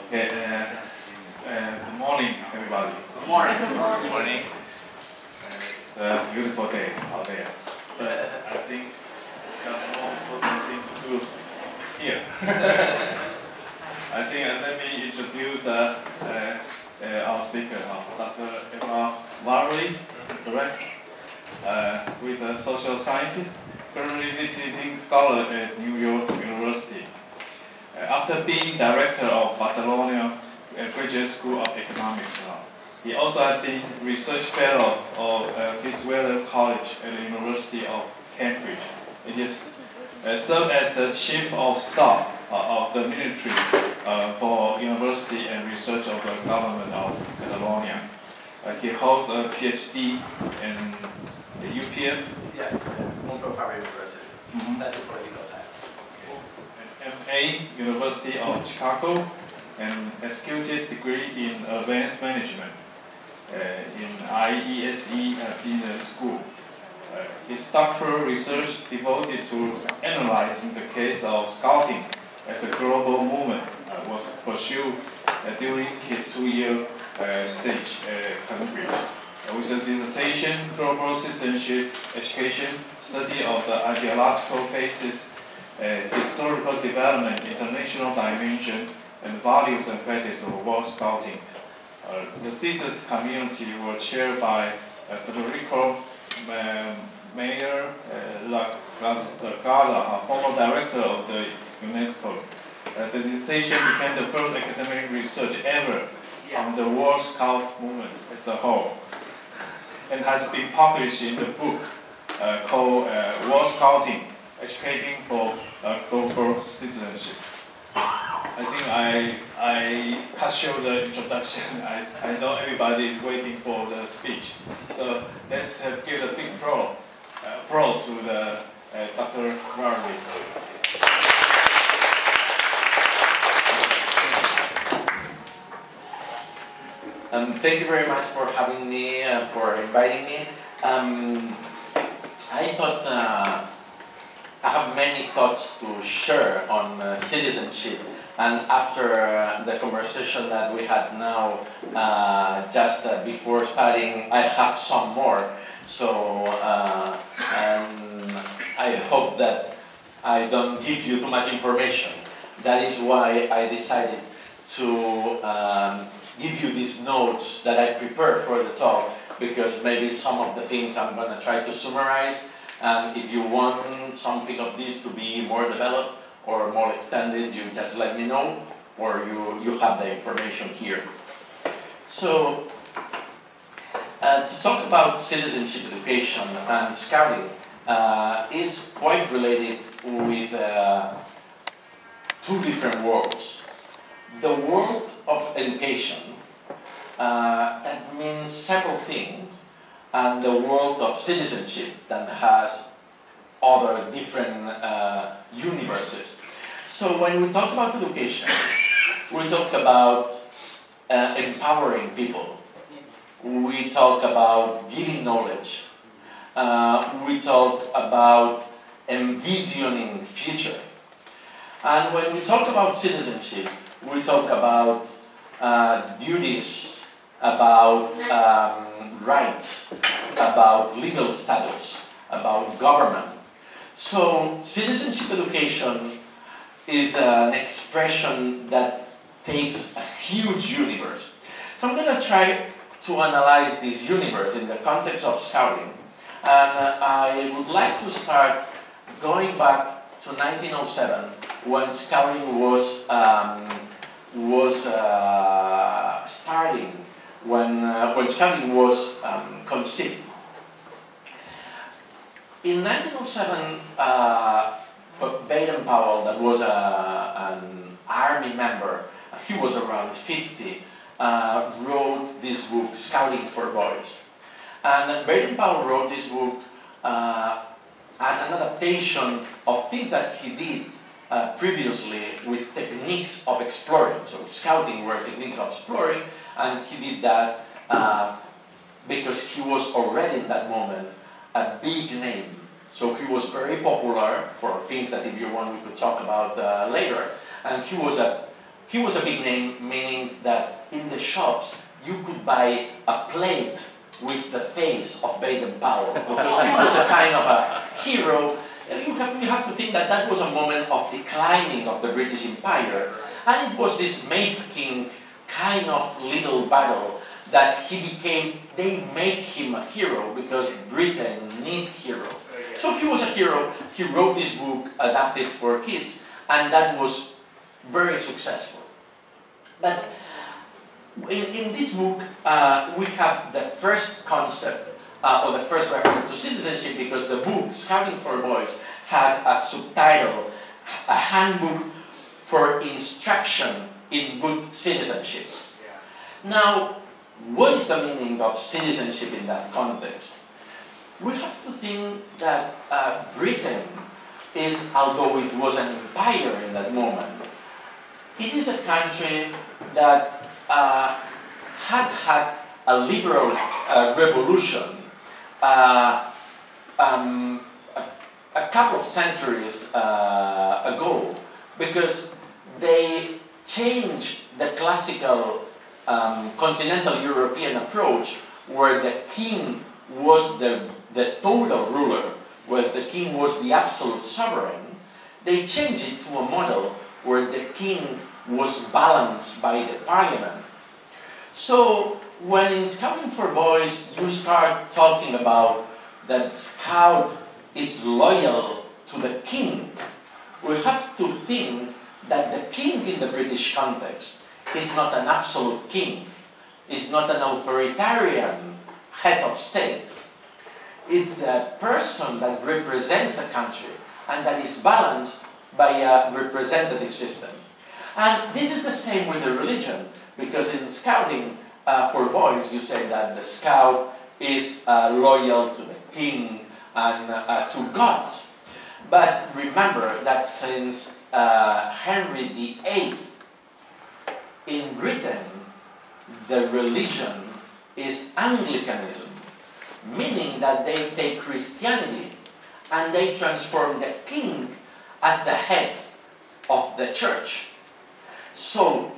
Okay, good morning, everybody. Good morning. Good morning. It's a beautiful day out there, but I think there are more important things to do here. I think let me introduce our speaker, Dr. Eduard Vallory, correct? Who is a social scientist, currently visiting scholar at New York University. After being director of Barcelona Graduate School of Economics, he also has been research fellow of Fitzgerald College at the University of Cambridge. He has served as the chief of staff of the military for university and research of the government of Catalonia. He holds a PhD in the UPF. Yeah, Montpellier University. That's a political science. MA, University of Chicago, and executive degree in advanced management in IESE Business School. His doctoral research devoted to analyzing the case of Scouting as a global movement was pursued during his 2-year stage at Cambridge. With a dissertation, Global Citizenship Education, study of the ideological basis, historical development, international dimension, and values and practice of World Scouting. The thesis community was chaired by Federico Mayer Garza, former director of the UNESCO. The dissertation became the first academic research ever on the World Scout movement as a whole, and has been published in the book called World Scouting, Educating for Global Citizenship. I think I cut short the introduction. I know everybody is waiting for the speech. So let's give a big applause to the Dr. Vallory. Thank you very much for having me and for inviting me. I thought I have many thoughts to share on citizenship, and after the conversation that we had now just before starting, I have some more. So and I hope that I don't give you too much information. That is why I decided to give you these notes that I prepared for the talk, because maybe some of the things I'm going to try to summarize. And if you want something of this to be more developed or more extended, you just let me know, or you have the information here. So, to talk about citizenship education and Scouting is quite related with two different worlds. The world of education, that means several things, and the world of citizenship that has other different universes. So when we talk about education, we talk about empowering people. We talk about giving knowledge. We talk about envisioning future. And when we talk about citizenship, we talk about duties, about rights, about legal status, about government. So citizenship education is an expression that takes a huge universe. So I'm going to try to analyze this universe in the context of Scouting. And I would like to start going back to 1907, when Scouting was starting, when Scouting was conceived. In 1907, Baden-Powell, that was an army member, he was around 50, wrote this book, Scouting for Boys. And Baden-Powell wrote this book as an adaptation of things that he did previously with techniques of exploring. So Scouting were techniques of exploring, and he did that because he was already in that moment a big name. So he was very popular for things that, if you want, we could talk about later. And he was a he was a big name, meaning that in the shops you could buy a plate with the face of Baden-Powell, because he was a kind of a hero. You have to think that that was a moment of declining of the British Empire, and it was this making kind of little battle that they made him a hero because Britain needed hero. So he was a hero. He wrote this book adapted for kids, and that was very successful. But in this book, we have the first concept or the first reference to citizenship, because the book, Scouting for Boys, has a subtitle, a handbook for instruction in good citizenship. Yeah. Now, what is the meaning of citizenship in that context? We have to think that Britain is, although it was an empire in that moment, it is a country that had a liberal revolution a couple of centuries ago, because they changed the classical continental European approach, where the king was the total ruler, where the king was the absolute sovereign. They changed it to a model where the king was balanced by the parliament. So when in Scouting for Boys you start talking about that Scout is loyal to the king, we have to think that the king in the British context is not an absolute king, is not an authoritarian head of state. It's a person that represents the country and that is balanced by a representative system. And this is the same with the religion, because in Scouting for Boys you say that the Scout is loyal to the king and to God. But remember that since Henry VIII, in Britain, the religion is Anglicanism, meaning that they take Christianity and they transform the king as the head of the church. So,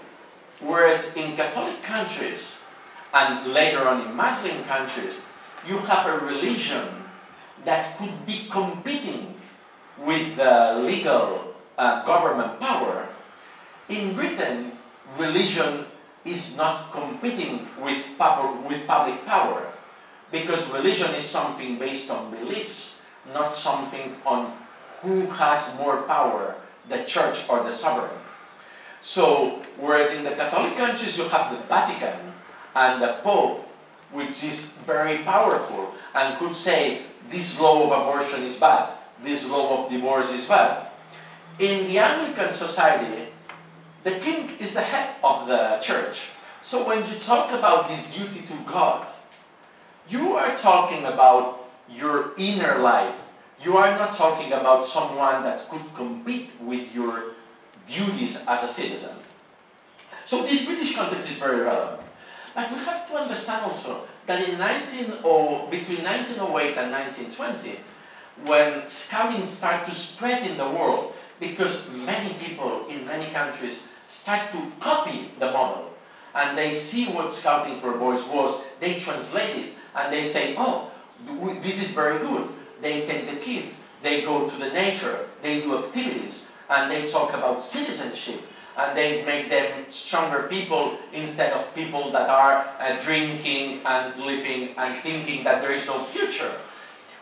whereas in Catholic countries and later on in Muslim countries, you have a religion that could be competing with the legal government power, in Britain, religion is not competing with public power, because religion is something based on beliefs, not something on who has more power, the church or the sovereign. So, whereas in the Catholic countries you have the Vatican and the Pope, which is very powerful and could say this law of abortion is bad, this law of divorce is bad. In the Anglican society, the king is the head of the church. So when you talk about this duty to God, you are talking about your inner life. You are not talking about someone that could compete with your duties as a citizen. So this British context is very relevant. But we have to understand also that in between 1908 and 1920, when Scouting started to spread in the world, because many people in many countries start to copy the model, and they see what Scouting for Boys was, they translate it, and they say, oh, this is very good. They take the kids, they go to the nature, they do activities, and they talk about citizenship, and they make them stronger people instead of people that are drinking and sleeping and thinking that there is no future.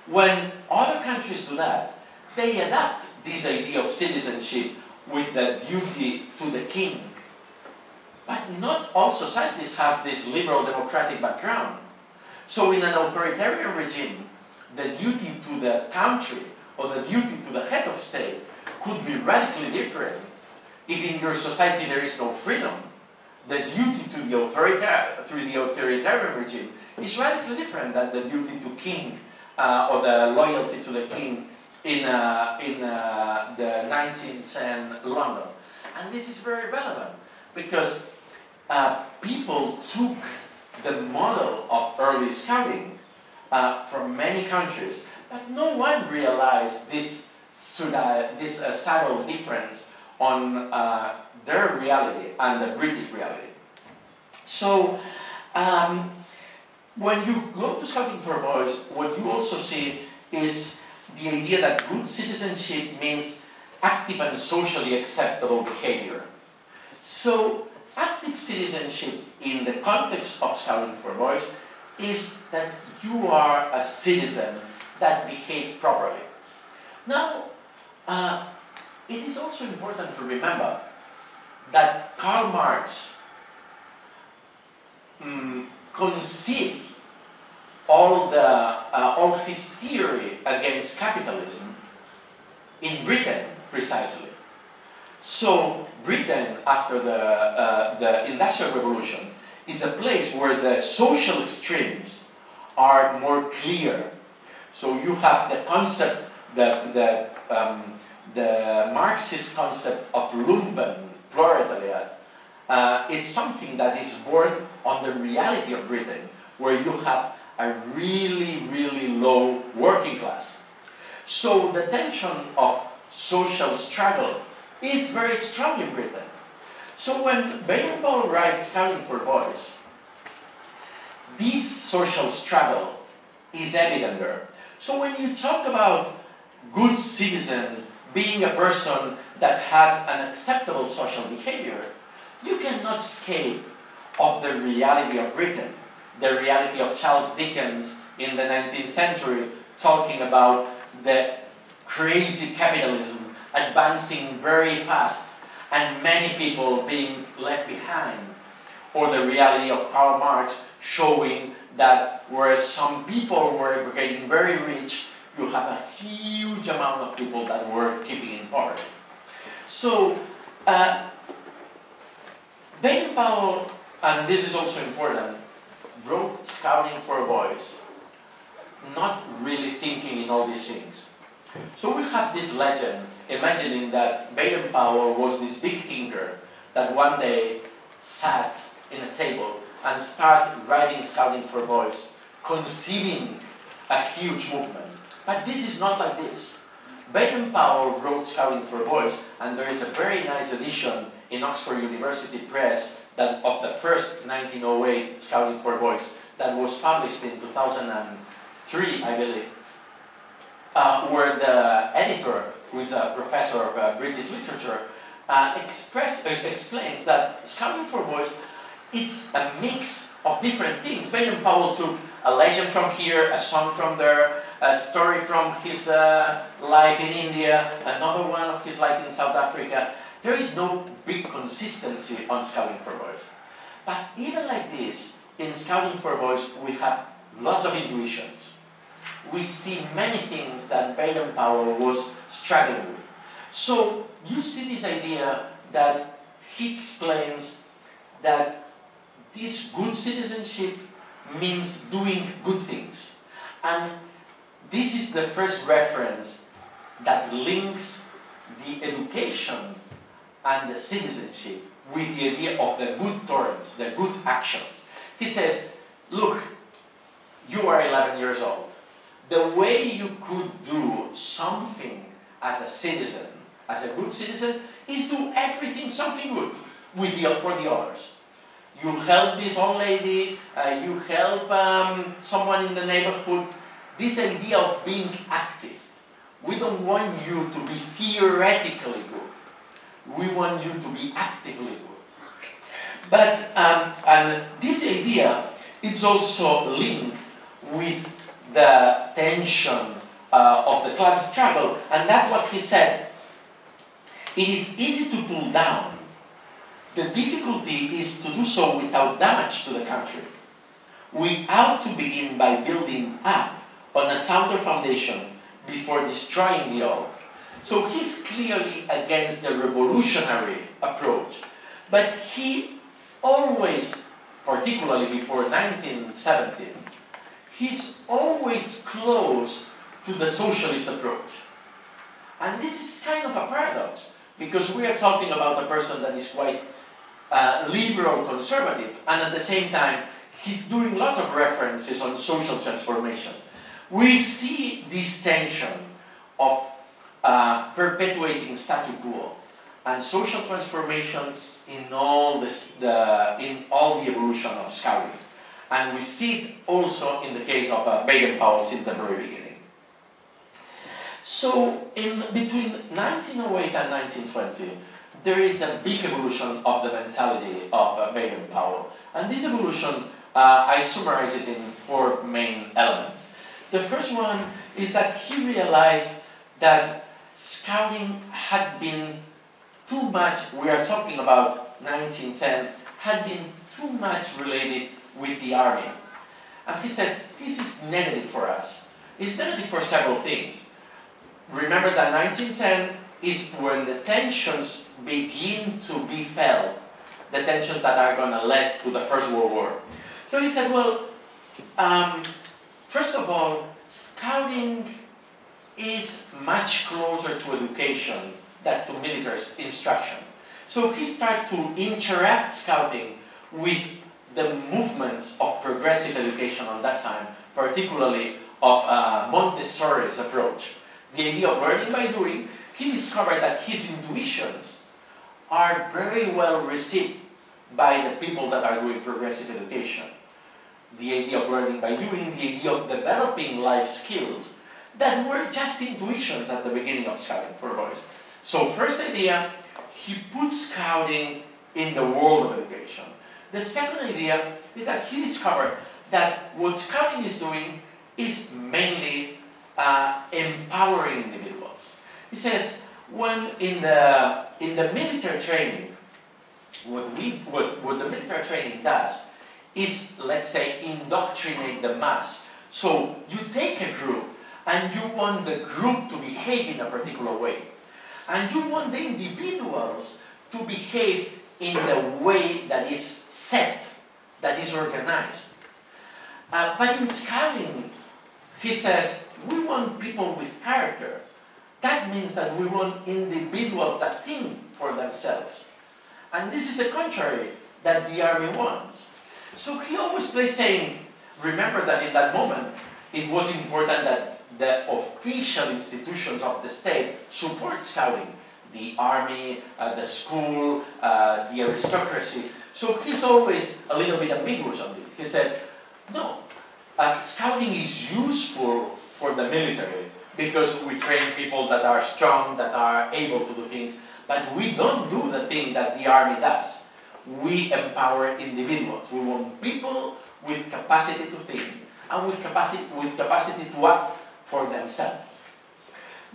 When other countries do that, they adapt this idea of citizenship with the duty to the king. But not all societies have this liberal democratic background. So in an authoritarian regime, the duty to the country or the duty to the head of state could be radically different. If in your society there is no freedom, the duty to the authoritarian regime is radically different than the duty to king or the loyalty to the king in the 1910 London. And this is very relevant because people took the model of early Scouting from many countries, but no one realized this subtle difference on their reality and the British reality. So, when you go to Scouting for Boys, what you also see is the idea that good citizenship means active and socially acceptable behavior. So, active citizenship in the context of Scouting for Boys is that you are a citizen that behaves properly. Now, it is also important to remember that Karl Marx conceived all his theory against capitalism in Britain, precisely. So Britain, after the Industrial Revolution, is a place where the social extremes are more clear. So you have the concept, the Marxist concept of lumpen proletariat is something that is born on the reality of Britain, where you have a really, really low working class. So the tension of social struggle is very strong in Britain. So when Baden-Powell writes Scouting for Boys, this social struggle is evident there. So when you talk about good citizen being a person that has an acceptable social behavior, you cannot escape of the reality of Britain, the reality of Charles Dickens in the 19th century, talking about the crazy capitalism advancing very fast and many people being left behind, or the reality of Karl Marx showing that whereas some people were getting very rich, you have a huge amount of people that were keeping in poverty. So, Baden-Powell, and this is also important, wrote Scouting for Boys, not really thinking in all these things. So we have this legend, imagining that Baden-Powell was this big thinker that one day sat in a table and started writing Scouting for Boys, conceiving a huge movement. But this is not like this. Baden-Powell wrote Scouting for Boys, and there is a very nice edition in Oxford University Press that of the first 1908 Scouting for Boys that was published in 2003, I believe, where the editor, who is a professor of British literature, explains that Scouting for Boys is a mix of different things. Baden-Powell took a legend from here, a song from there, a story from his life in India, another one of his life in South Africa. There is no big consistency on Scouting for Boys. But even like this, in Scouting for Boys, we have lots of intuitions. We see many things that Baden-Powell was struggling with. So you see this idea that he explains that this good citizenship means doing good things. And this is the first reference that links the education and the citizenship with the idea of the good turns, the good actions. He says, look, you are 11 years old. The way you could do something as a citizen, as a good citizen, is do everything something good for the others. You help this old lady, you help someone in the neighborhood. This idea of being active. We don't want you to be theoretically good. We want you to be actively good. But and this idea is also linked with the tension of the class struggle, and that's what he said. It is easy to pull down. The difficulty is to do so without damage to the country. We ought to begin by building up on a sounder foundation before destroying the old. So he's clearly against the revolutionary approach, but he always, particularly before 1917, he's always close to the socialist approach. And this is kind of a paradox, because we are talking about a person that is quite liberal conservative, and at the same time, he's doing lots of references on social transformation. We see this tension of perpetuating statu quo and social transformation in all the evolution of Scouting. And we see it also in the case of Baden-Powell since the very beginning. So in between 1908 and 1920, there is a big evolution of the mentality of Baden-Powell. And this evolution, I summarize it in 4 main elements. The first one is that he realized that Scouting had been too much, we are talking about 1910, had been too much related with the army. And he says, this is negative for us. It's negative for several things. Remember that 1910 is when the tensions begin to be felt, the tensions that are going to lead to the First World War. So he said, well, first of all, Scouting is much closer to education than to military instruction. So he started to interact Scouting with the movements of progressive education on that time, particularly of Montessori's approach. The idea of learning by doing, he discovered that his intuitions are very well received by the people that are doing progressive education. The idea of learning by doing, the idea of developing life skills that were just intuitions at the beginning of Scouting for boys. So first idea, he put Scouting in the world of education. The second idea is that he discovered that what Scouting is doing is mainly empowering individuals. He says, when in the military training, what the military training does is, let's say, indoctrinate the mass. So you take a group and you want the group to behave in a particular way. And you want the individuals to behave in the way that is set, that is organized. But in Scouting, he says, we want people with character. That means that we want individuals that think for themselves. And this is the contrary that the army wants. So he always plays saying, remember that in that moment, it was important that the official institutions of the state support Scouting. The army, the school, the aristocracy. So he's always a little bit ambiguous on this. He says, no, Scouting is useful for the military because we train people that are strong, that are able to do things, but we don't do the thing that the army does. We empower individuals. We want people with capacity to think and with capacity to act for themselves.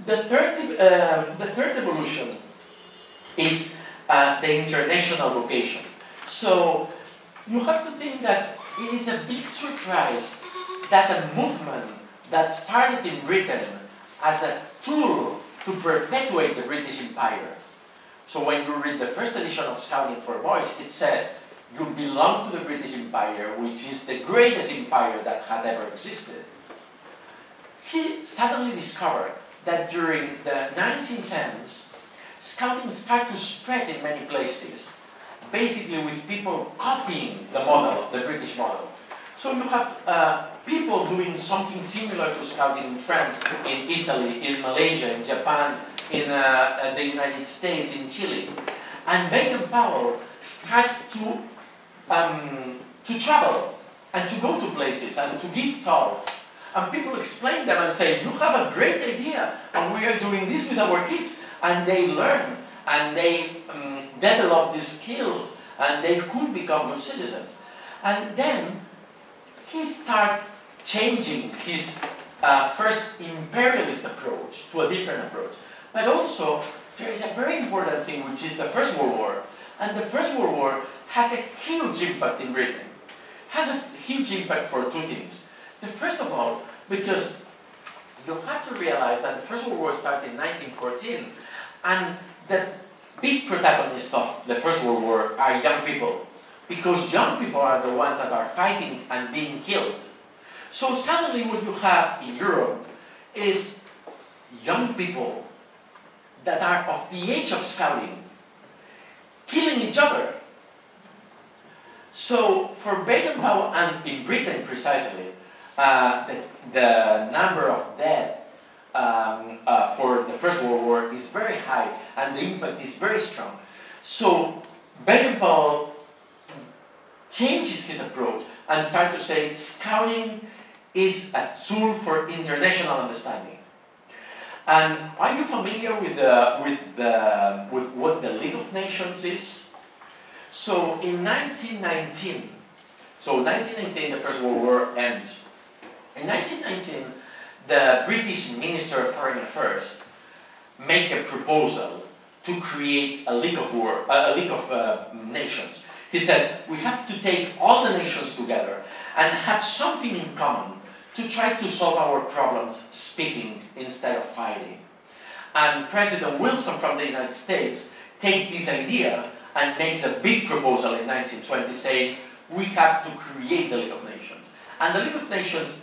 The third evolution is the international vocation. So you have to think that it is a big surprise that a movement that started in Britain as a tool to perpetuate the British Empire. So when you read the first edition of Scouting for Boys, it says, you belong to the British Empire, which is the greatest empire that had ever existed. He suddenly discovered that during the 1910s, Scouting started to spread in many places, basically with people copying the model, the British model. So you have people doing something similar to Scouting in France, in Italy, in Malaysia, in Japan, in the United States, in Chile. And Baden-Powell started to travel and to go to places and to give talks. And people explain them and say, you have a great idea, and we are doing this with our kids. And they learn, and they develop these skills, and they could become good citizens. And then he started changing his first imperialist approach to a different approach. But also, there is a very important thing, which is the First World War. And the First World War has a huge impact in Britain. Has a huge impact for two things. The first of all, because you have to realize that the First World War started in 1914, and the big protagonists of the First World War are young people, because young people are the ones that are fighting and being killed. So suddenly what you have in Europe is young people that are of the age of Scouting, killing each other. So for Baden-Powell, and in Britain precisely, the number of dead for the First World War is very high, and the impact is very strong. So Baden-Powell changes his approach and starts to say Scouting is a tool for international understanding. And are you familiar with what the League of Nations is? So in 1919, the First World War ends. In 1919, the British Minister of Foreign Affairs make a proposal to create a League of Nations. He says we have to take all the nations together and have something in common to try to solve our problems speaking instead of fighting. And President Wilson from the United States takes this idea and makes a big proposal in 1920 saying we have to create the League of Nations. And the League of Nations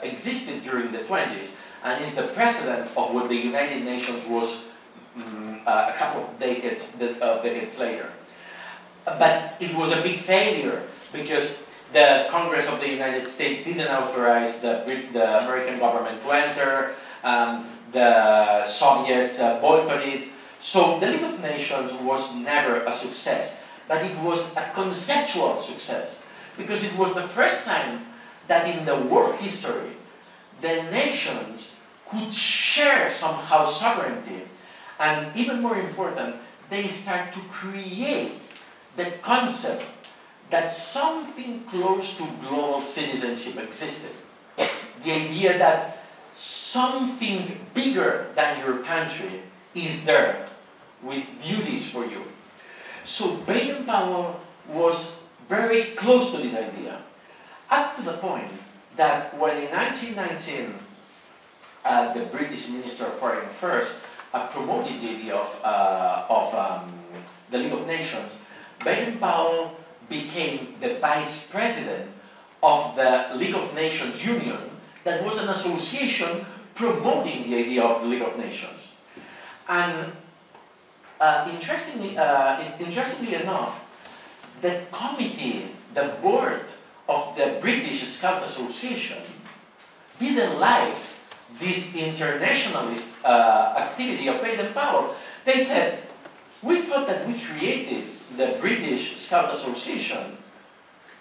existed during the 20s and is the precedent of what the United Nations was a couple of decades later. But it was a big failure because the Congress of the United States didn't authorize the American government to enter, the Soviets boycotted. So the League of Nations was never a success, but it was a conceptual success because it was the first time that in the world history the nations could share somehow sovereignty, and even more important, they start to create the concept that something close to global citizenship existed. The idea that something bigger than your country is there with duties for you. So Baden-Powell was very close to this idea, up to the point that when in 1919 the British Minister of Foreign Affairs promoted the idea of the League of Nations, Baden-Powell became the vice president of the League of Nations Union, that was an association promoting the idea of the League of Nations. And interestingly enough, the committee, the board of the British Scout Association didn't like this internationalist activity of Baden-Powell. They said, we thought that we created the British Scout Association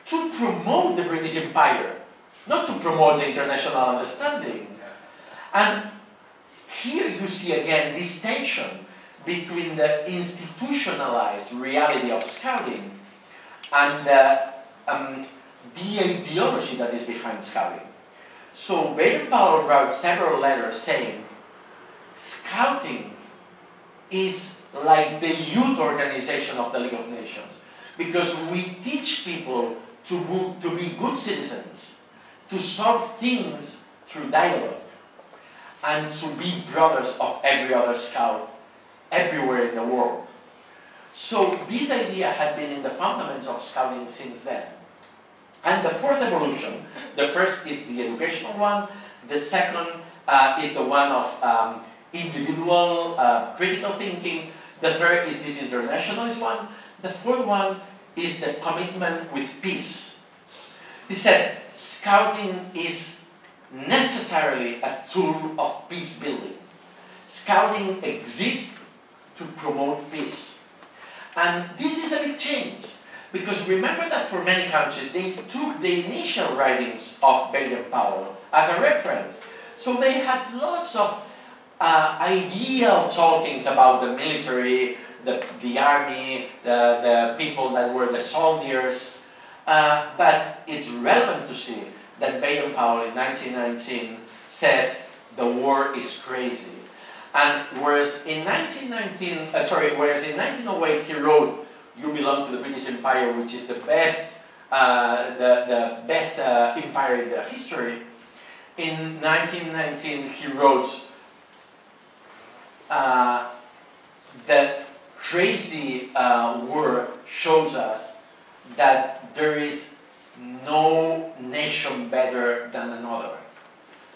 to promote the British Empire, not to promote the international understanding. And here you see again this tension between the institutionalized reality of Scouting and the ideology that is behind Scouting. So Baden-Powell wrote several letters saying, Scouting is like the youth organization of the League of Nations, because we teach people to be good citizens, to solve things through dialogue, and to be brothers of every other scout everywhere in the world. So this idea had been in the fundamentals of Scouting since then. And the fourth evolution, the first is the educational one, the second is the one of individual critical thinking, the third is this internationalist one, the fourth one is the commitment with peace. He said, Scouting is necessarily a tool of peace building. Scouting exists to promote peace. And this is a big change, because remember that for many countries they took the initial writings of Baden-Powell as a reference. So they had lots of ideal talkings about the military, the army, the people that were the soldiers. But it's relevant to see that Baden-Powell in 1919 says the war is crazy. And whereas in 1908 he wrote, "You belong to the British Empire, which is the best empire in the history." In 1919 he wrote, "The crazy war shows us that there is no nation better than another.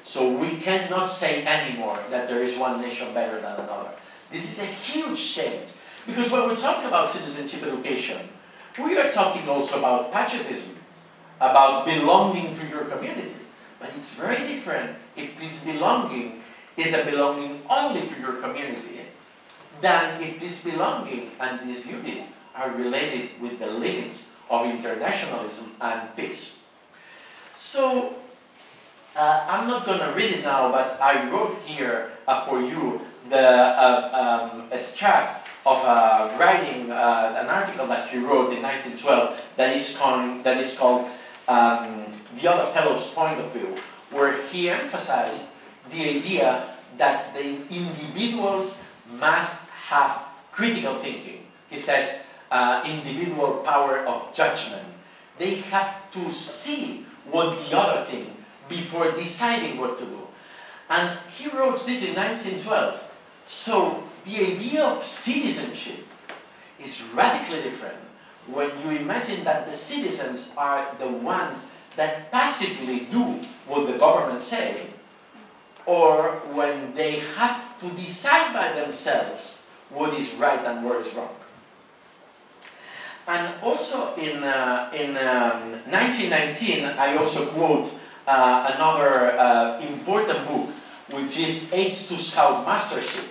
So we cannot say anymore that there is one nation better than another." This is a huge change, because when we talk about citizenship education, we are talking also about patriotism, about belonging to your community. But it's very different if this belonging is a belonging only to your community than if this belonging and these duties are related with the limits of internationalism and peace. So, I'm not going to read it now, but I wrote here for you the extract of writing an article that he wrote in 1912 that is called The Other Fellow's Point of View, where he emphasized the idea that the individuals must have critical thinking. He says individual power of judgment. They have to see what the other thinks before deciding what to do. And he wrote this in 1912. So the idea of citizenship is radically different when you imagine that the citizens are the ones that passively do what the government say, or when they have to decide by themselves what is right and what is wrong. And also in 1919, I also quote another important book, which is Aids to Scout Mastership.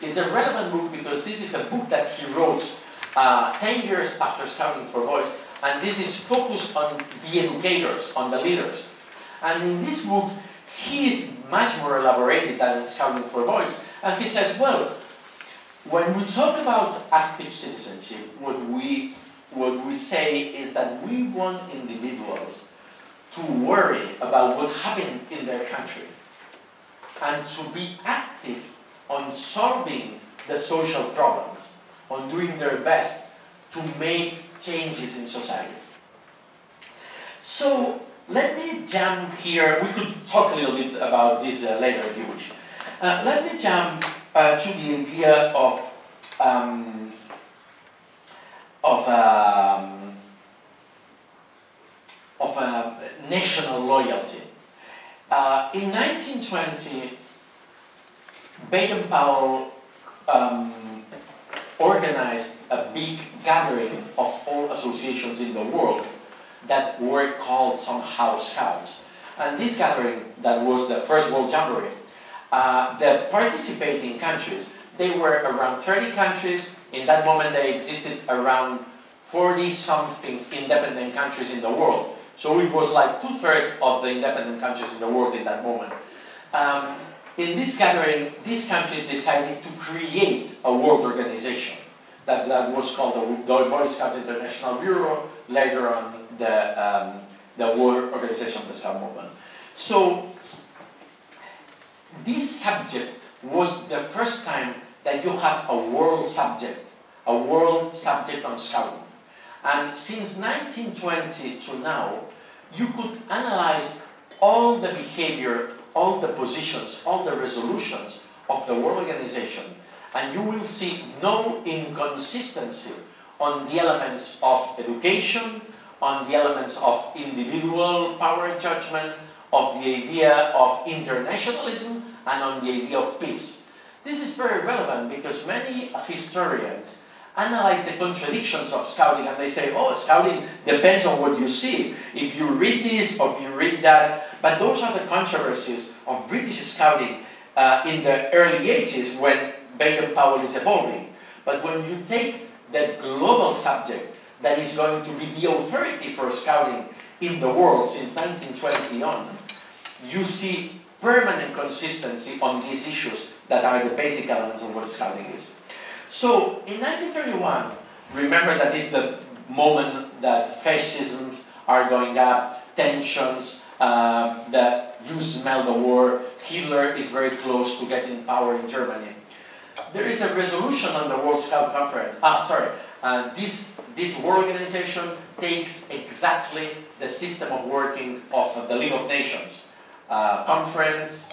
It's a relevant book because this is a book that he wrote 10 years after Scouting for Boys, and this is focused on the educators, on the leaders. And in this book, he is much more elaborated than in Scouting for Boys, and he says, well, when we talk about active citizenship, what we say is that we want individuals to worry about what happened in their country and to be active on solving the social problems, on doing their best to make changes in society. So let me jump here. We could talk a little bit about this later if you wish. Let me jump to the idea of national loyalty. In 1920, Baden-Powell organized a big gathering of all associations in the world that were called somehow Scouts. And this gathering, that was the first World Jamboree, the participating countries, they were around 30 countries. In that moment, there existed around 40-something independent countries in the world. So it was like 2/3 of the independent countries in the world in that moment. In this gathering, these countries decided to create a world organization that was called the Boy Scouts International Bureau, later on the World Organization of the Scout Movement. So this subject was the first time that you have a world subject on Scouting. And since 1920 to now, you could analyze all the behavior, all the positions, all the resolutions of the World Organization, and you will see no inconsistency on the elements of education, on the elements of individual power judgment, of the idea of internationalism, and on the idea of peace. This is very relevant because many historians analyze the contradictions of Scouting and they say, oh, Scouting depends on what you see. If you read this or if you read that, but those are the controversies of British Scouting in the early ages when Baden-Powell is evolving. But when you take the global subject that is going to be the authority for Scouting in the world since 1920 on, you see permanent consistency on these issues that are the basic elements of what Scouting is. So, in 1931, remember that is the moment that fascisms are going up, tensions, that you smell the war, Hitler is very close to getting power in Germany. There is a resolution on the World Scout Conference. This World Organization takes exactly the system of working of the League of Nations. Conference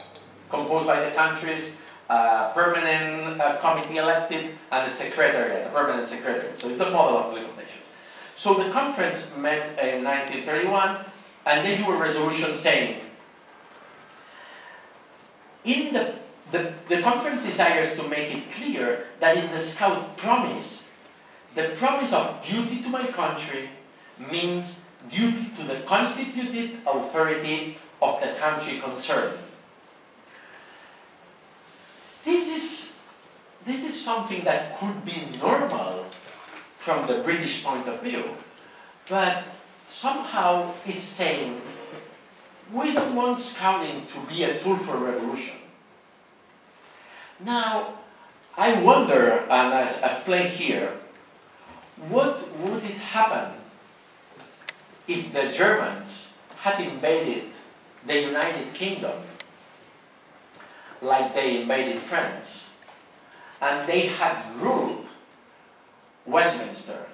composed by the countries, permanent committee elected, and a secretariat, a permanent secretariat. So it's a model of the League of Nations. So the conference met in 1931, and they do a resolution saying, the conference desires to make it clear that in the Scout promise, the promise of duty to my country means duty to the constituted authority of the country concerned. This is something that could be normal from the British point of view, but somehow is saying, we don't want Scouting to be a tool for revolution. Now, I wonder, and as explained here, what would it happen if the Germans had invaded the United Kingdom like they invaded France, and they had ruled Westminster?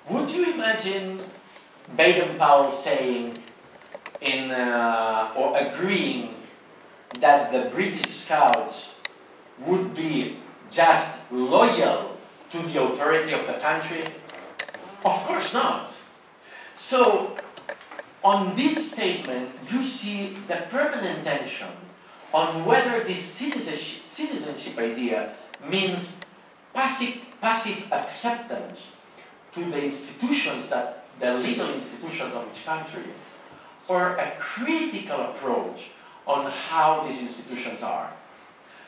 Would you imagine Baden-Powell saying or agreeing that the British Scouts would be just loyal to the authority of the country? Of course not. So, on this statement, you see the permanent tension on whether this citizenship idea means passive acceptance to the institutions, the legal institutions of each country, or a critical approach on how these institutions are.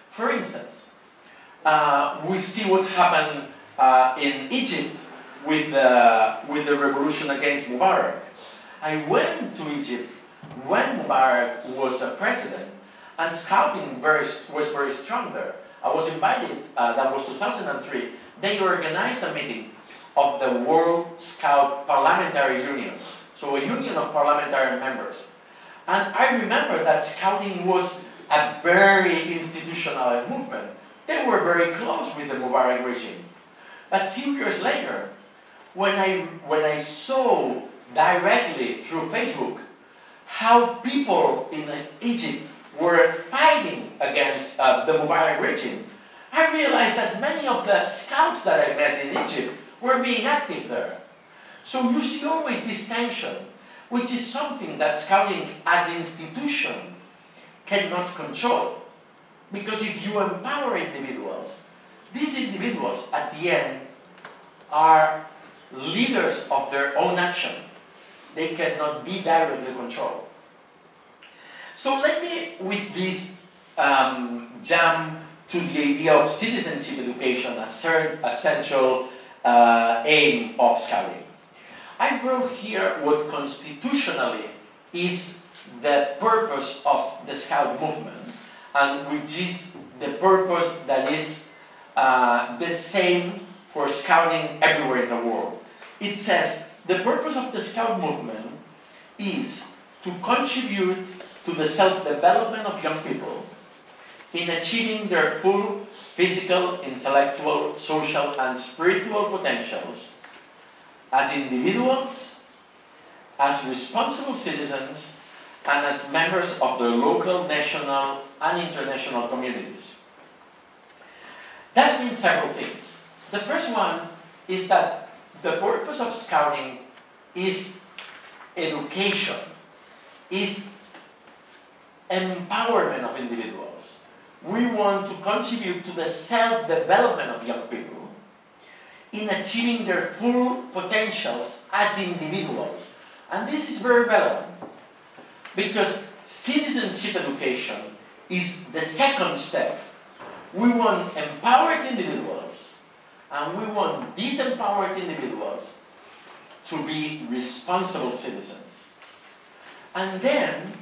For instance, we see what happened in Egypt with the revolution against Mubarak. I went to Egypt when Mubarak was a president, and Scouting was very strong there. I was invited, that was 2003, they organized a meeting of the World Scout Parliamentary Union, so a union of parliamentary members. And I remember that Scouting was a very institutionalized movement. They were very close with the Mubarak regime. But a few years later, when I saw directly through Facebook how people in Egypt were fighting against the Mubarak regime, I realized that many of the scouts that I met in Egypt were being active there. So you see always this tension, which is something that Scouting as an institution cannot control. Because if you empower individuals, these individuals at the end are leaders of their own action. They cannot be directly controlled. So let me, with this, jump to the idea of citizenship education as third essential aim of Scouting. I wrote here what constitutionally is the purpose of the Scout movement, and which is the purpose that is the same for Scouting everywhere in the world. It says, the purpose of the Scout movement is to contribute to the self-development of young people in achieving their full physical, intellectual, social, and spiritual potentials as individuals, as responsible citizens, and as members of their local, national, and international communities. That means several things. The first one is that the purpose of Scouting is education, is empowerment of individuals. We want to contribute to the self-development of young people in achieving their full potentials as individuals. And this is very relevant because citizenship education is the second step. We want empowered individuals, and we want these empowered individuals to be responsible citizens. And then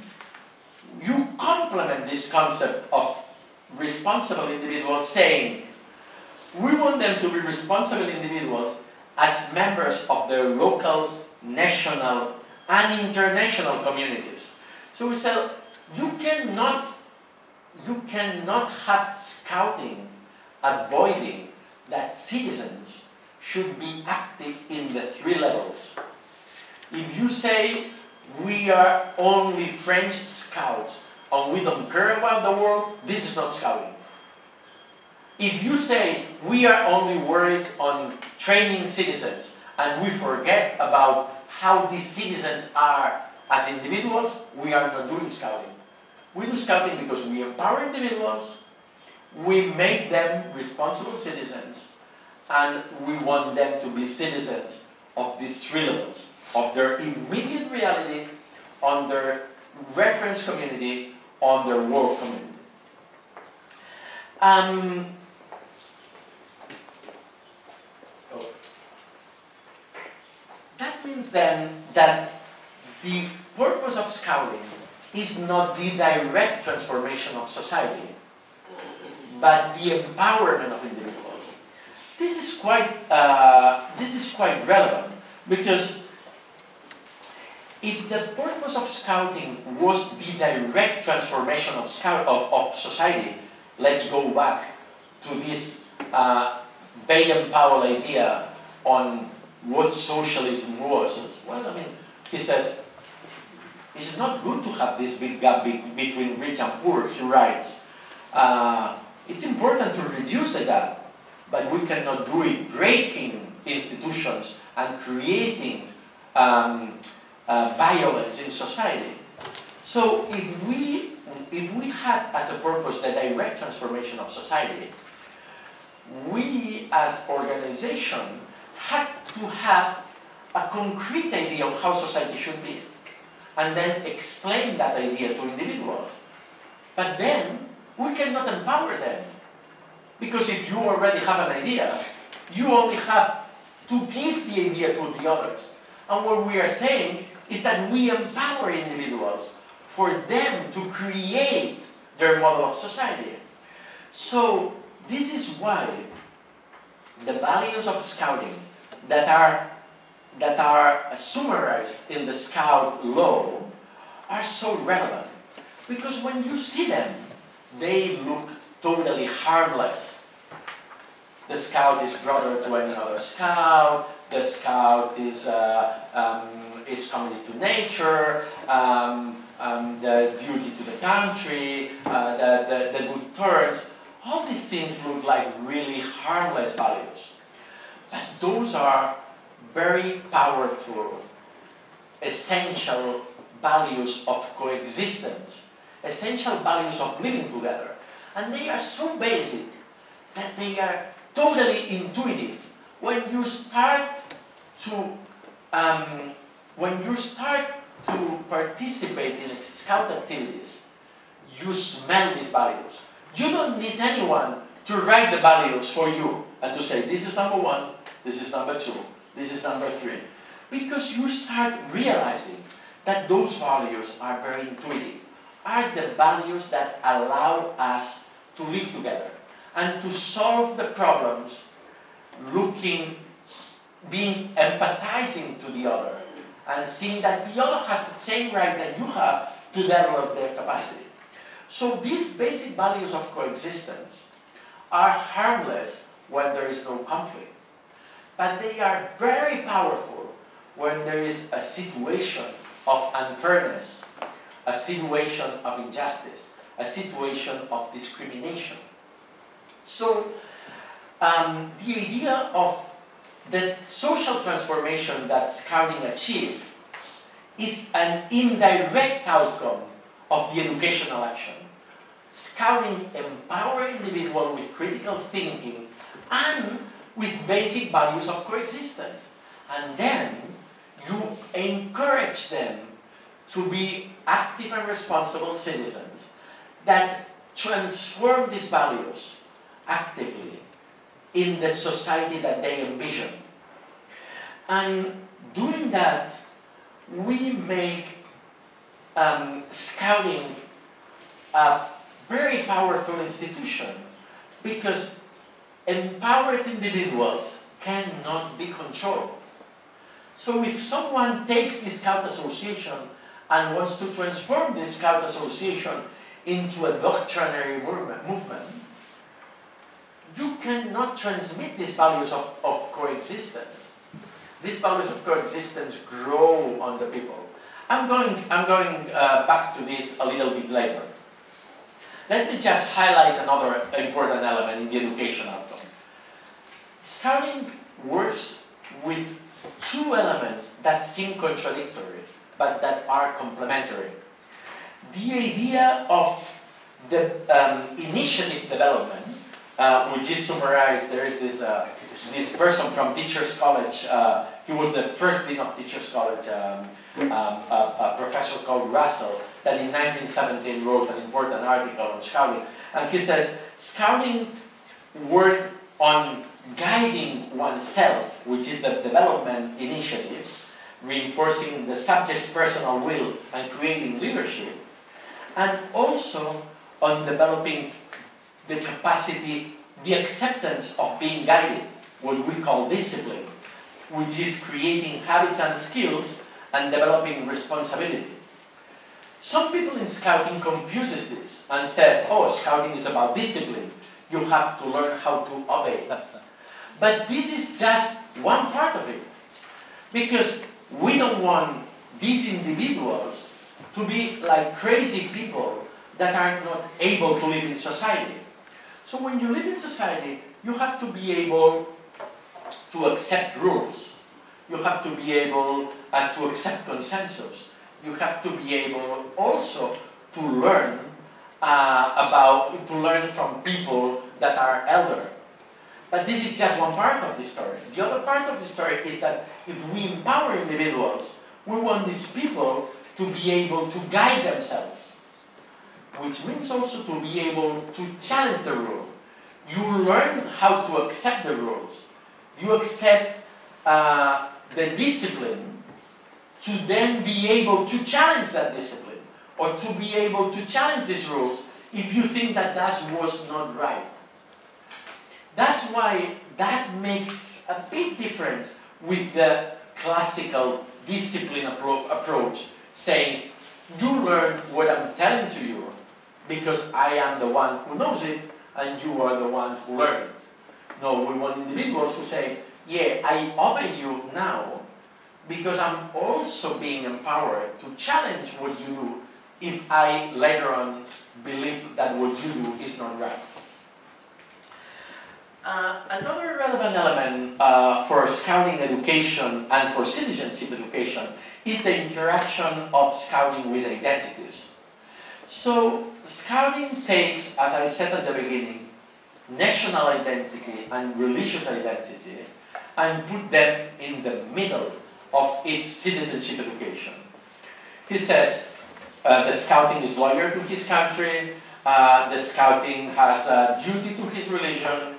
you complement this concept of responsible individuals saying, we want them to be responsible individuals as members of their local, national, and international communities. So we said, you cannot have Scouting avoiding that citizens should be active in the three levels. If you say, we are only French Scouts and we don't care about the world, this is not Scouting. If you say, we are only worried on training citizens and we forget about how these citizens are as individuals, we are not doing Scouting. We do Scouting because we empower individuals, we make them responsible citizens, and we want them to be citizens of these three levels, of their immediate reality, on their reference community, on their world community. That means then that the purpose of Scouting is not the direct transformation of society, but the empowerment of individuals. This is quite relevant, because if the purpose of Scouting was the direct transformation of society, let's go back to this Baden-Powell idea on what socialism was. Well, I mean, he says, it's not good to have this big gap between rich and poor, he writes. It's important to reduce the gap, but we cannot do it breaking institutions and creating violence in society. So if we had as a purpose the direct transformation of society, we as organizations had to have a concrete idea of how society should be, and then explain that idea to individuals. But then we cannot empower them, because if you already have an idea, you only have to give the idea to the others. And what we are saying is that we empower individuals for them to create their model of society. So this is why the values of Scouting that are summarized in the Scout law are so relevant, because when you see them, they look totally harmless. The Scout is brother to any other Scout. The Scout is committed to nature. The duty to the country. The good turns. All these things look like really harmless values, but those are very powerful, essential values of coexistence, essential values of living together. And they are so basic that they are totally intuitive. When you start to participate in Scout activities, you smell these values. You don't need anyone to write the values for you and to say, this is number 1, this is number 2, this is number 3. Because you start realizing that those values are very intuitive, are the values that allow us to live together and to solve the problems, being empathizing to the other, and seeing that the other has the same right that you have to develop their capacity. So these basic values of coexistence are harmless when there is no conflict, but they are very powerful when there is a situation of unfairness, a situation of injustice, a situation of discrimination. So the idea of the social transformation that Scouting achieved is an indirect outcome of the educational action. Scouting empowers individuals with critical thinking and with basic values of coexistence. And then you encourage them to be active and responsible citizens that transform these values actively in the society that they envision. And doing that, we make Scouting a very powerful institution, because empowered individuals cannot be controlled. So if someone takes the Scout Association and wants to transform the Scout Association into a doctrinary movement, you cannot transmit these values of coexistence. These values of coexistence grow on the people. I'm going back to this a little bit later. Let me just highlight another important element in the education outcome. Scouting works with two elements that seem contradictory, but that are complementary. The idea of the initiative development, which is summarized, there is this person from Teachers College, he was the first dean of Teachers College, a professor called Russell, that in 1917 wrote an important article on Scouting. And he says, Scouting work on guiding oneself, which is the development initiative, reinforcing the subject's personal will and creating leadership, and also on developing the capacity, the acceptance of being guided, what we call discipline, which is creating habits and skills and developing responsibility. Some people in Scouting confuses this and says, oh, Scouting is about discipline. You have to learn how to obey. But this is just one part of it. Because we don't want these individuals to be like crazy people that are not able to live in society. So when you live in society, you have to be able to accept rules. You have to be able to accept consensus. You have to be able also to learn from people that are elder. But this is just one part of the story. The other part of the story is that if we empower individuals, we want these people to be able to guide themselves, which means also to be able to challenge the rule. You learn how to accept the rules. You accept the discipline to then be able to challenge that discipline, or to be able to challenge these rules if you think that that was not right. That's why that makes a big difference with the classical discipline approach, saying, you learn what I'm telling to you because I am the one who knows it and you are the one who learned it. No, we want individuals who say, yeah, I obey you now because I'm also being empowered to challenge what you do if I later on believe that what you do is not right. Another relevant element for Scouting education and for citizenship education is the interaction of Scouting with identities. So Scouting takes, as I said at the beginning, national identity and religious identity and put them in the middle of its citizenship education. He says the Scouting is loyal to his country, the Scouting has a duty to his religion,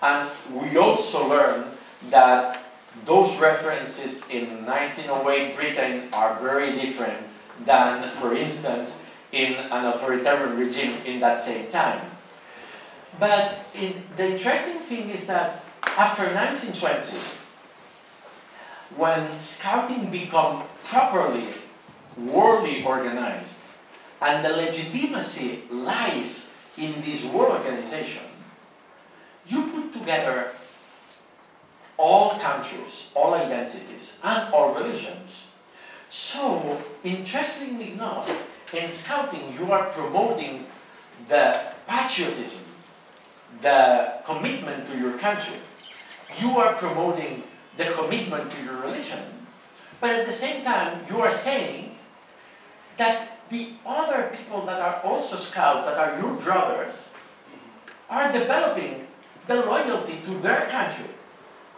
and we also learn that those references in 1908 Britain are very different than, for instance, in an authoritarian regime in that same time. But the interesting thing is that after 1920, when Scouting became properly worldly organized, and the legitimacy lies in this world organization, you put together all countries, all identities, and all religions. So, interestingly enough, in Scouting you are promoting the patriotism, the commitment to your country. You are promoting the commitment to your religion. But at the same time, you are saying that the other people that are also Scouts, that are your brothers, are developing the loyalty to their country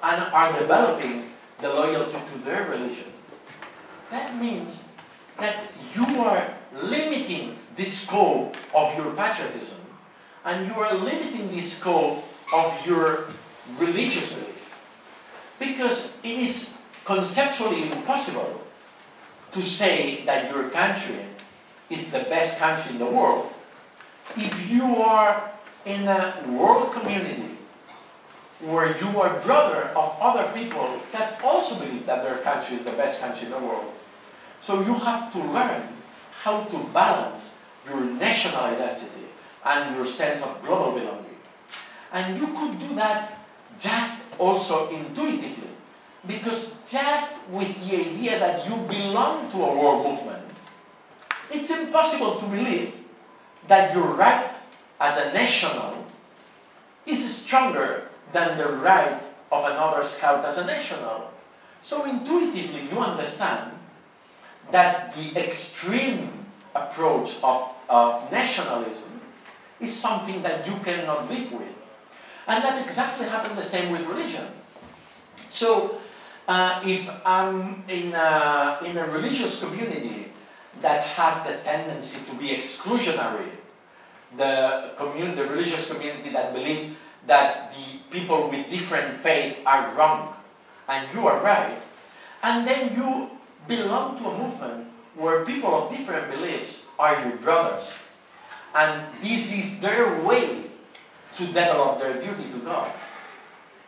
and are developing the loyalty to their religion. That means that you are limiting the scope of your patriotism and you are limiting the scope of your religious belief. Because it is conceptually impossible to say that your country is the best country in the world if you are in a world community where you are brother of other people that also believe that their country is the best country in the world. So you have to learn how to balance your national identity and your sense of global belonging. And you could do that just also intuitively, because just with the idea that you belong to a world movement, it's impossible to believe that your right as a national is stronger than the right of another Scout as a national. So intuitively you understand that the extreme approach of nationalism is something that you cannot live with. And that exactly happened the same with religion. So if I'm in a religious community that has the tendency to be exclusionary, the religious community that believe that the people with different faith are wrong and you are right, and then you belong to a movement where people of different beliefs are your brothers, and this is their way to develop their duty to God,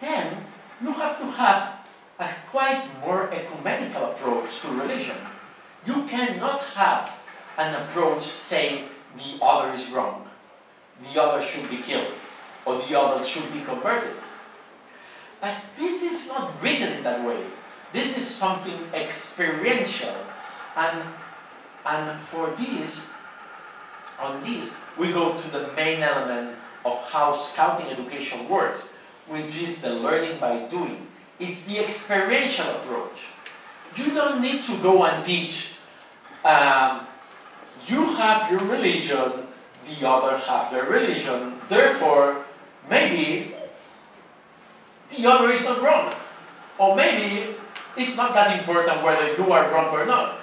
then you have to have a quite more ecumenical approach to religion. You cannot have an approach saying the other is wrong, the other should be killed, or the other should be converted. But this is not written in that way. This is something experiential, and for this, on this, we go to the main element of how Scouting education works, which is the learning by doing. It's the experiential approach. You don't need to go and teach. You have your religion, the other have their religion, therefore, maybe the other is not wrong. Or maybe it's not that important whether you are wrong or not.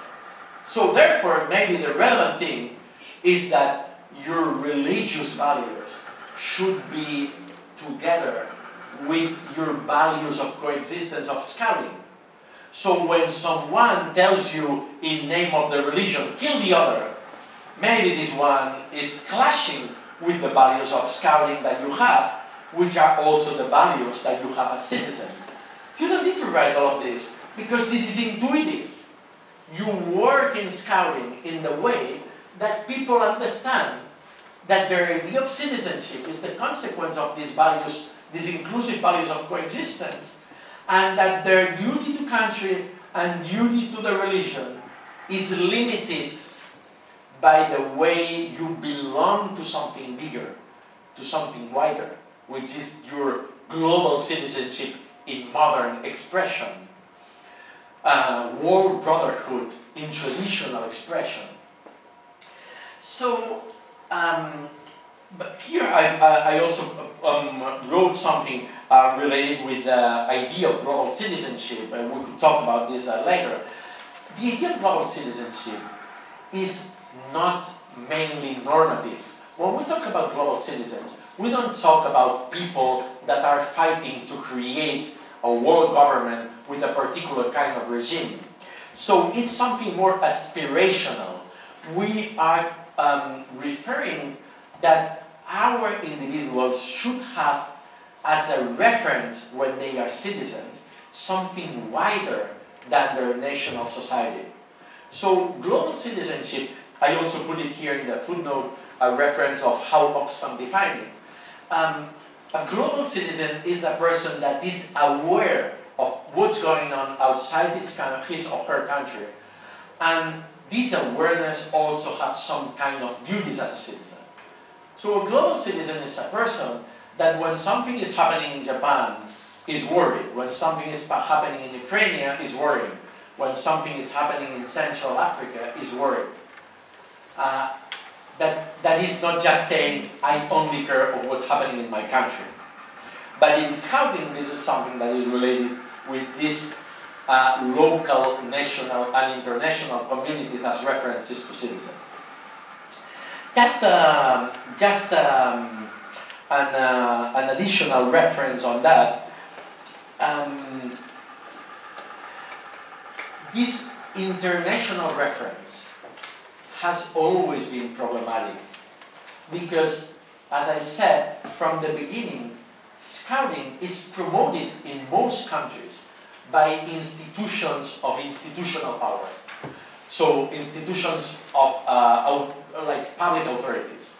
So therefore, maybe the relevant thing is that your religious values should be together with your values of coexistence of Scouting. So when someone tells you in name of the religion, kill the other, maybe this one is clashing with the values of Scouting that you have, which are also the values that you have as citizen. You don't need to write all of this, because this is intuitive. You work in Scouting in the way that people understand that their idea of citizenship is the consequence of these values, these inclusive values of coexistence, and that their duty to country and duty to the religion is limited by the way you belong to something bigger, to something wider, which is your global citizenship in modern expression, world brotherhood in traditional expression. So, but here I also wrote something related with the idea of global citizenship, and we could talk about this later. The idea of global citizenship is not mainly normative. When we talk about global citizens, we don't talk about people that are fighting to create a world government with a particular kind of regime. So it's something more aspirational. We are referring that our individuals should have as a reference when they are citizens something wider than their national society. So global citizenship, I also put it here in the footnote, a reference of how Oxfam defined it. A global citizen is a person that is aware of what's going on outside his or her country, and this awareness also has some kind of duties as a citizen. So a global citizen is a person that when something is happening in Japan is worried, when something is happening in Ukraine is worried, when something is happening in Central Africa is worried. That is not just saying, I only care of what's happening in my country. But in Scouting, this is something that is related with these local, national, and international communities as references to citizens. Just an additional reference on that. This international reference has always been problematic because, as I said from the beginning, Scouting is promoted in most countries by institutions of institutional power. So institutions of like public authorities.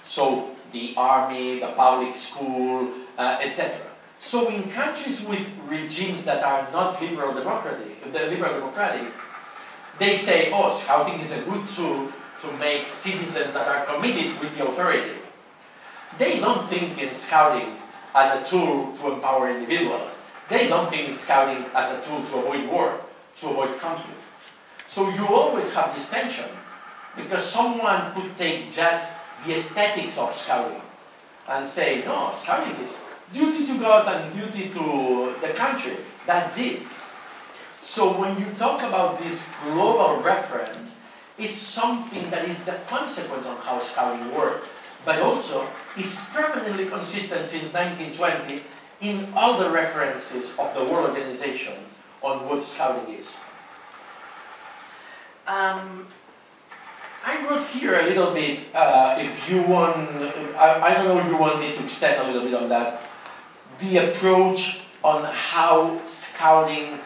So the army, the public school, etc. So in countries with regimes that are not liberal democratic, they say, oh, Scouting is a good tool to make citizens that are committed with the authority. They don't think in Scouting as a tool to empower individuals. They don't think in Scouting as a tool to avoid war, to avoid conflict. So you always have this tension, because someone could take just the aesthetics of Scouting and say, no, Scouting is duty to God and duty to the country. That's it. So when you talk about this global reference, it's something that is the consequence of how Scouting works. but also is permanently consistent since 1920 in all the references of the World Organization on what Scouting is. I wrote here a little bit, if you want, I don't know if you want me to extend a little bit on that, the approach on how Scouting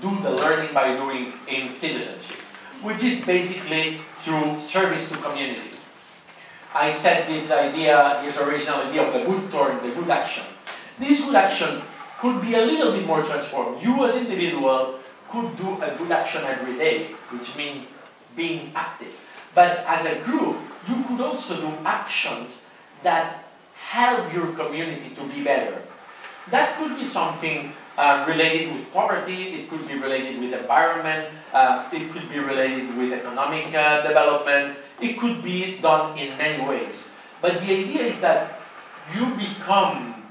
do the learning by doing in citizenship, which is basically through service to community. I said this idea, this original idea of the good turn, the good action. This good action could be a little bit more transformed. You as an individual could do a good action every day, which means being active. But as a group, you could also do actions that help your community to be better. That could be something related with poverty, it could be related with environment, it could be related with economic development, it could be done in many ways. But the idea is that you become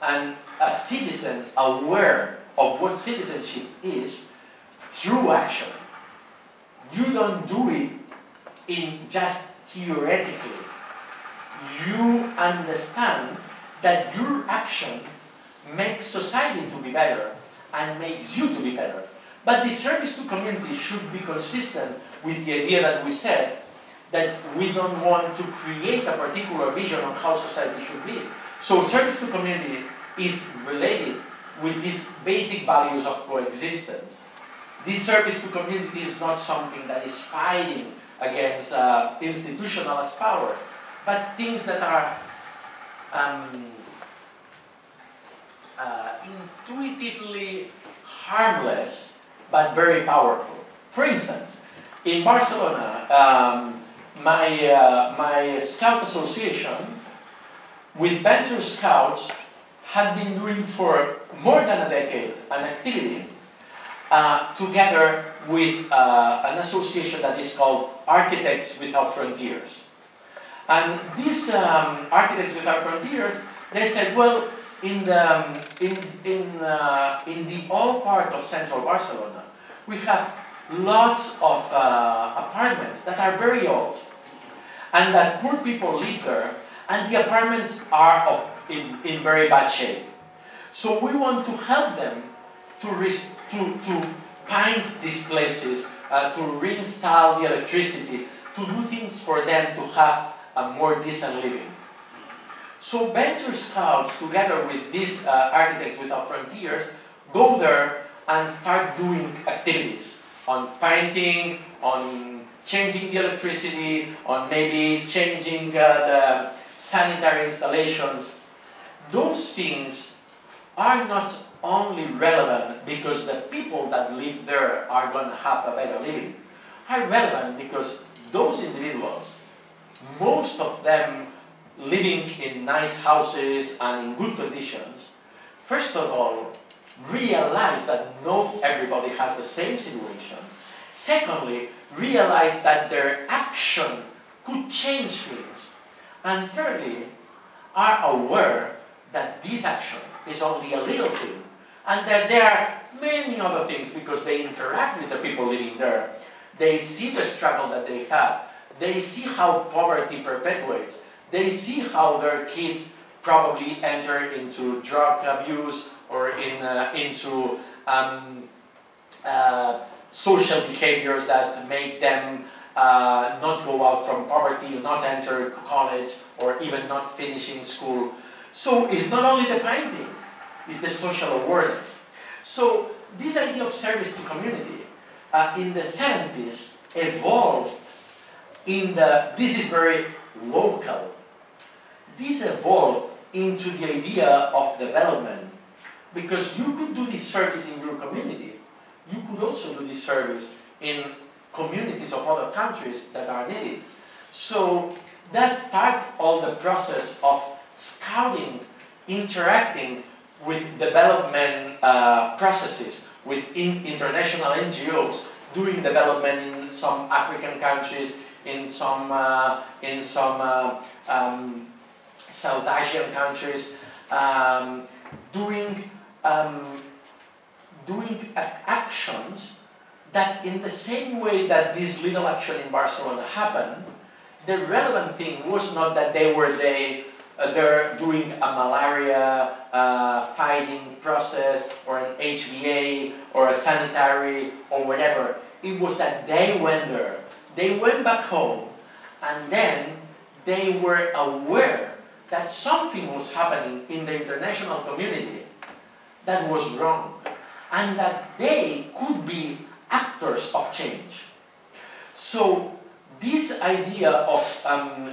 a citizen aware of what citizenship is through action. You don't do it in just theoretically. You understand that your action makes society to be better and makes you to be better. But the service to community should be consistent with the idea that we said, that we don't want to create a particular vision of how society should be. So service to community is related with these basic values of coexistence. This service to community is not something that is fighting against institutionalized power, but things that are intuitively harmless but very powerful. For instance, in Barcelona, my Scout association with Venture Scouts had been doing for more than a decade an activity together with an association that is called Architects Without Frontiers. And these Architects Without Frontiers, they said, well, in the old part of central Barcelona, we have lots of apartments that are very old, and that poor people live there, and the apartments are in very bad shape. So we want to help them to paint these places, to reinstall the electricity, to do things for them to have a more decent living. So Venture Scouts, together with these Architects Without Frontiers, go there and start doing activities on painting, on changing the electricity, on maybe changing the sanitary installations. Those things are not only relevant because the people that live there are going to have a better living, are relevant because those individuals, most of them living in nice houses and in good conditions, first of all, realize that not everybody has the same situation. Secondly, realize that their action could change things. And thirdly, are aware that this action is only a little thing, and that there are many other things because they interact with the people living there. They see the struggle that they have. They see how poverty perpetuates. They see how their kids probably enter into drug abuse or into social behaviors that make them not go out from poverty, not enter college, or even not finishing school. So it's not only the painting, it's the social awareness. So this idea of service to community in the 70s evolved this is very local. This evolved into the idea of development, because you could do this service in your community. You could also do this service in communities of other countries that are needed. So that started all the process of Scouting interacting with development processes, with international NGOs, doing development in some African countries, in some South Asian countries, doing actions that, in the same way that this little action in Barcelona happened, the relevant thing was not that they were there doing a malaria fighting process or an HVA or a sanitary or whatever. It was that they went there. They went back home, and then they were aware that something was happening in the international community that was wrong, and that they could be actors of change. So this idea of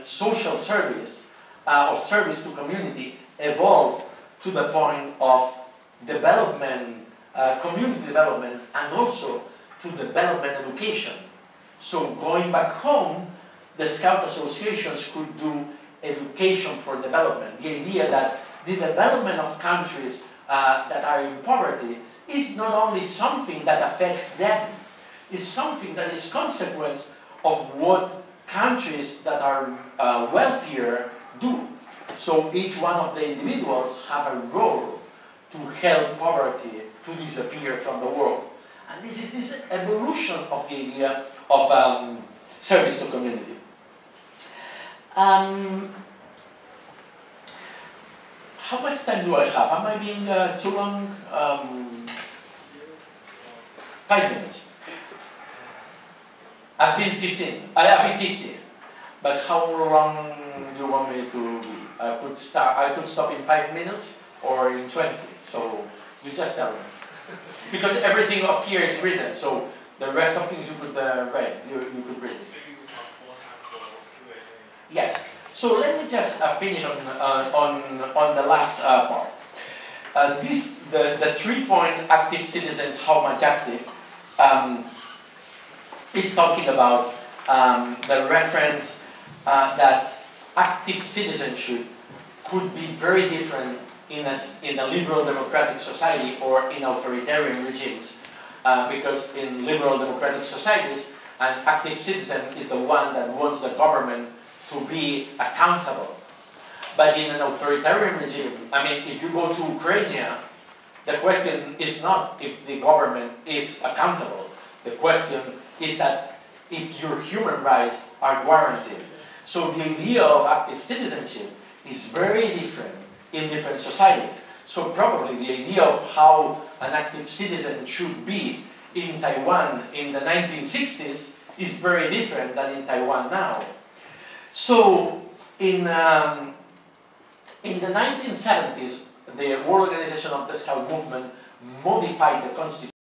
social service, or service to community, evolved to the point of development, community development, and also to development education. So going back home, the Scout associations could do education for development. The idea that the development of countries that are in poverty is not only something that affects them, it's something that is consequence of what countries that are wealthier do. So each one of the individuals have a role to help poverty to disappear from the world. And this is this evolution of the idea of service to community. How much time do I have? Am I being too long? 5 minutes. I've been 15. I've been 50. But how long do you want me to be? I could stop in 5 minutes or in 20. So you just tell me. Because everything up here is written, so the rest of things you could read. You could read. Yes. So let me just finish on the last part. The 3-point active citizens, how much active, is talking about the reference that active citizenship could be very different in a liberal democratic society or in authoritarian regimes, because in liberal democratic societies, an active citizen is the one that wants the government to be accountable. But in an authoritarian regime, I mean, if you go to Ukraine, the question is not if the government is accountable. The question is that if your human rights are guaranteed. So the idea of active citizenship is very different in different societies. So probably the idea of how an active citizen should be in Taiwan in the 1960s is very different than in Taiwan now. So in the 1970s, the World Organization of the Scout Movement modified the Constitution